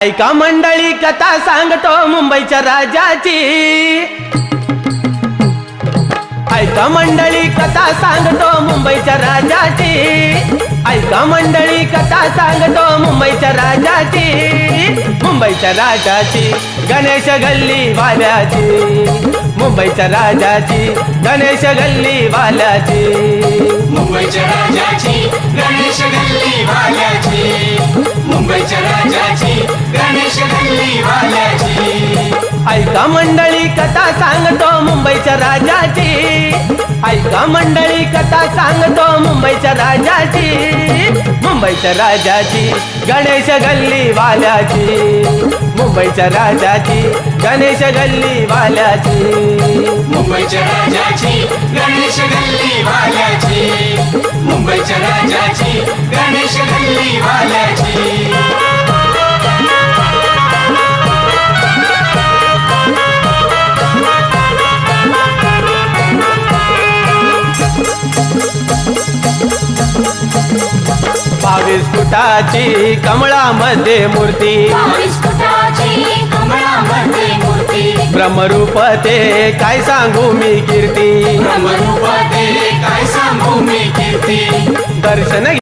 ऐका मंडळी कथा सांगतो मुंबईच्या राजाची। ऐका मंडळी कथा सांगतो मुंबईच्या राजाची। ऐका मंडळी कथा सांगतो मुंबईच्या राजाची। मुंबईच्या राजाची गणेश गल्ली वाल्याची। मुंबईच्या राजाची गणेश गल्ली वाल्याची। मुंबईच्या राजाची गणेश गल्ली वाल्याची। मुंबईच्या राजाची गणेश गल्ली वाल्याची। ऐका मंडळी कथा सांगतो मुंबईच्या राजाची। ऐका मंडळी कथा सांगतो मुंबईच्या राजाची। मुंबईच्या राजाची गणेश गल्ली वाल्याची। मुंबईच्या राजाची गणेश गल्ली वाल्याची। मुंबईच्या राजाची गणेश गल्ली वाल्याची। मुंबईच्या राजाची गणेश गल्ली वाल्याची। बावीस फुटाची कमळामध्ये मूर्ती। 22 फुटाची कमळामध्ये मूर्ती। ब्रह्मरूप ते काय सांगू मी कीर्ती। ब्रह्मरूप ते काय सांगू मी कीर्ती। दर्शन